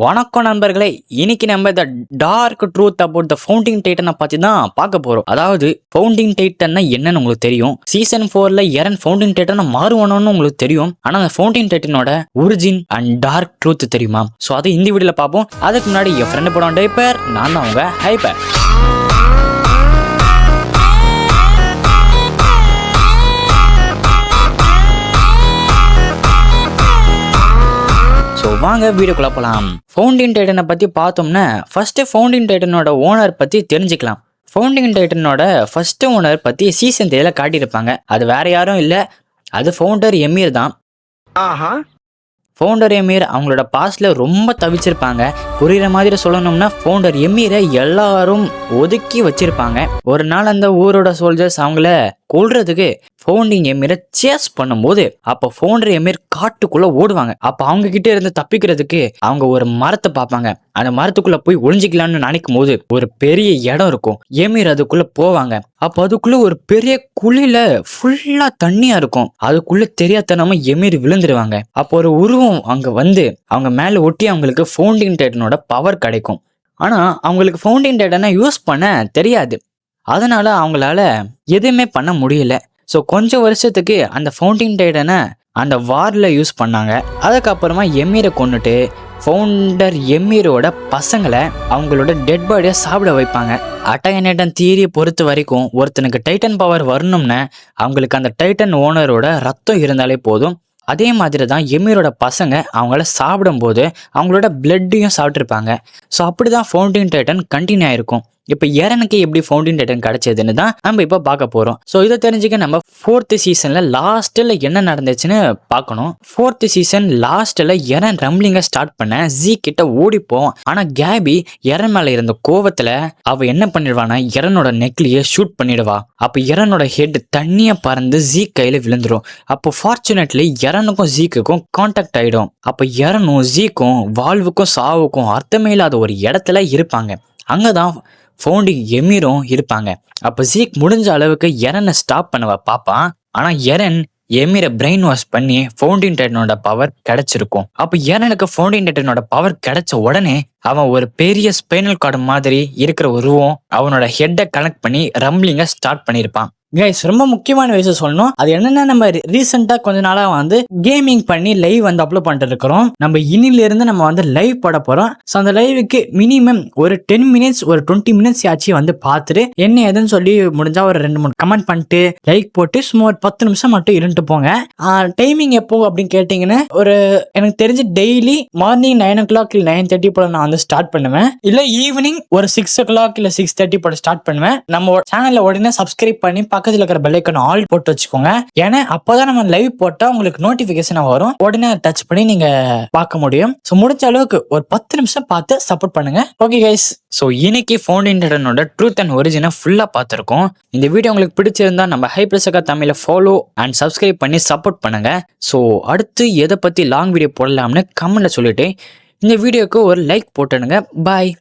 வணக்கம் நண்பர்களே, இன்னைக்கு நம்ம இந்த dark truth about the founding டைட்டனை பத்தி தான் பார்க்க போறோம். அதாவது ஃபவுண்டிங் டைட்டன்னா என்னன்னு உங்களுக்கு தெரியும். சீசன் 4ல எரன் ஃபவுண்டிங் டைட்டனா மாறுவானோன்னு உங்களுக்கு தெரியும். ஆனா அந்த ஃபவுண்டிங் டைட்டனோட ஒரிஜின் அண்ட் டார்க் ட்ரூத் தெரியுமா? ஸோ அதை இந்த வீடியோல பார்ப்போம். அதுக்கு முன்னாடி என் ஃப்ரெண்டு போட டைப்பர், நான் தான் உங்க ஹைப்பர். வாங்க வீடியோக்குள்ள போலாம். ஃபவுண்டிங் டைட்டனை பத்தி பார்த்தோம்னா ஃபர்ஸ்ட் ஃபவுண்டிங் டைட்டனோட ஓனர் பத்தி தெரிஞ்சுக்கலாம். ஃபவுண்டிங் டைட்டனோட ஃபர்ஸ்ட் ஓனர் பத்தி சீசன் 3ல காட்டியிருப்பாங்க. அது வேற யாரும் இல்ல, அது ஃபவுண்டர் எமீர் தான். ஃபவுண்டர் எமீர் அவங்களோட பாஸ்ட்ல ரொம்ப தவிச்சிருப்பாங்க. புரியுற மாதிரி சொல்லணும்னா ஃபவுண்டர் எமீரை எல்லாரும் ஒதுக்கி வச்சிருப்பாங்க. ஒரு நாள் அந்த ஊரோட சோல்ஜர்ஸ் அவங்கள கொல்றதுக்கு ஃபவுண்டிங் எமீரை சேஸ் பண்ணும்போது அப்போ ஃபவுண்டர் எமீர் காட்டுக்குள்ள ஓடுவாங்க. அப்ப அவங்க கிட்ட இருந்து தப்பிக்கிறதுக்கு அவங்க ஒரு மரத்தை பார்ப்பாங்க. அந்த மரத்துக்குள்ள போய் ஒளிஞ்சிக்கலாம்னு நினைக்கும் போது ஒரு பெரிய இடம் இருக்கும். எமீர் அதுக்குள்ள போவாங்க. அப்ப அதுக்குள்ள ஒரு பெரிய குழியில ஃபுல்லா தண்ணியா இருக்கும். அதுக்குள்ள தெரியாதனமா எமீர் விழுந்துருவாங்க. அப்போ ஒரு உருவம் அங்க வந்து அவங்க மேல ஒட்டி அவங்களுக்கு ஃபவுண்டிங் டைட்டனோட பவர் கிடைக்கும். ஆனா அவங்களுக்கு ஃபவுண்டிங் டைட்டனை யூஸ் பண்ண தெரியாது. அதனால அவங்களால எதுவுமே பண்ண முடியல. ஸோ கொஞ்சம் வருஷத்துக்கு அந்த ஃபவுண்டிங் டைட்டனை அந்த வார்ல யூஸ் பண்ணாங்க. அதுக்கப்புறமா எமீரை கொண்டுட்டு ஃபவுண்டர் எமீரோட பசங்களை அவங்களோட டெட் பாடியை சாப்பிட வைப்பாங்க. அட்டகனேட்டன் தியரியை பொறுத்த வரைக்கும் ஒருத்தனுக்கு டைட்டன் பவர் வரணும்னு அவங்களுக்கு அந்த டைட்டன் ஓனரோட ரத்தம் இருந்தாலே போதும். அதே மாதிரி தான் எமீரோட பசங்க அவங்கள சாப்பிடும்போது அவங்களோட பிளட்டையும் சாப்பிட்ருப்பாங்க. ஸோ அப்படி தான் ஃபவுண்டிங் டைட்டன் கண்டினியூ ஆயிருக்கும். இப்போ எரனுக்கு எப்படி ஃபவுண்டிங் டைட்டன் கிடைச்சதுன்னு தான் நம்ம இப்போ பார்க்க போகிறோம். ஸோ இதை தெரிஞ்சுக்க நம்ம 4th சீசனில் லாஸ்ட்டில் என்ன நடந்துச்சுன்னு பார்க்கணும். 4th சீசன் லாஸ்ட்டில் எரன் ரம்லிங்கை ஸ்டார்ட் பண்ண ஜீ கிட்ட ஓடிப்போம். ஆனால் கேபி எரன் மேலே இருந்த கோவத்தில் அவள் என்ன பண்ணிடுவானா எரனோட நெக்லியை ஷூட் பண்ணிடுவா. அப்போ எரனோட ஹெட் தண்ணியை பறந்து ஜீ கையில் விழுந்துடும். அப்போ ஃபார்ச்சுனேட்லி எரனுக்கும் ஜீக்குக்கும் கான்டாக்ட் ஆகிடும். அப்போ எரனும் ஜீக்கும் வாழ்வுக்கும் சாவுக்கும் அர்த்தமே இல்லாத ஒரு இடத்துல இருப்பாங்க. அங்கே தான் ஃபவுண்டிங் எமீரும் இருப்பாங்க. அப்போ ஜீக் முடிஞ்ச அளவுக்கு எரனை ஸ்டாப் பண்ணவ பார்ப்பான். ஆனால் எரன் எமீரை பிரெயின் வாஷ் பண்ணி ஃபவுண்டிங் டைட்டனோட பவர் கிடைச்சிருக்கும். அப்போ எரனுக்கு ஃபவுண்டிங் டைட்டனோட பவர் கிடைச்ச உடனே அவன் ஒரு பெரிய ஸ்பைனல் கார்டு மாதிரி இருக்கிற உருவம் அவனோட ஹெட்டை கனெக்ட் பண்ணி ரம்லிங்கை ஸ்டார்ட் பண்ணியிருப்பான். கைஸ், ரொம்ப முக்கியமான விஷயம் சொல்லணும். அது என்னன்னா, நம்ம ரீசெண்டா கொஞ்ச நாளா வந்து கேமிங் பண்ணி லைவ் வந்து அப்லோட் பண்ணிட்டு இருக்கிறோம். நம்ம இன்னிலிருந்து நம்ம வந்து லைவ் போட போறோம். ஸோ அந்த லைவுக்கு மினிமம் ஒரு 10 மினிட்ஸ் ஒரு 20 மினிட்ஸ் ஆச்சு வந்து பார்த்துட்டு என்ன ஏதுன்னு சொல்லி முடிஞ்சா ஒரு 2-3 கமெண்ட் பண்ணிட்டு லைக் போட்டு சும்மா ஒரு 10 நிமிஷம் மட்டும் இருந்துட்டு போங்க. டைமிங் எப்போ அப்படின்னு கேட்டீங்கன்னா, ஒரு எனக்கு தெரிஞ்சு டெய்லி மார்னிங் 9 o'clock இல்லை 9:30 போல நான் வந்து ஸ்டார்ட் பண்ணுவேன். இல்ல ஈவினிங் ஒரு 6 o'clock இல்லை 6:30 போல ஸ்டார்ட் பண்ணுவேன். நம்ம சேனல்ல உடனே சப்ஸ்கிரைப் பண்ணி பக்கத்துல இருக்கிற பெல் ஐகான் ஆல் போட்டு வச்சுக்கோங்க. ஏன்னா அப்பதான் நம்ம லைவ் போட்டா உங்களுக்கு நோட்டிபிகேஷன் வரும். உடனே டச் பண்ணி நீங்க பார்க்க முடியும். சோ முடிஞ்ச அளவுக்கு ஒரு 10 நிமிஷம் பார்த்து சப்போர்ட் பண்ணுங்க. ஓகே கைஸ், சோ இன்னைக்கு ஃபவுண்டிங் டைட்டனோட ட்ரூத் அண்ட் ஒரிஜினை ஃபுல்லா பார்த்திருக்கோம். இந்த வீடியோ உங்களுக்கு பிடிச்சிருந்தா நம்ம ஹைப்ரசகா தமிழ ஃபாலோ அண்ட் சப்ஸ்கிரைப் பண்ணி சப்போர்ட் பண்ணுங்க. சோ அடுத்து எதை பத்தி லாங் வீடியோ போடலாம்னு கமெண்ட்ல சொல்லிட்டு இந்த வீடியோக்கு ஒரு லைக் போட்டுடுங்க. பாய்.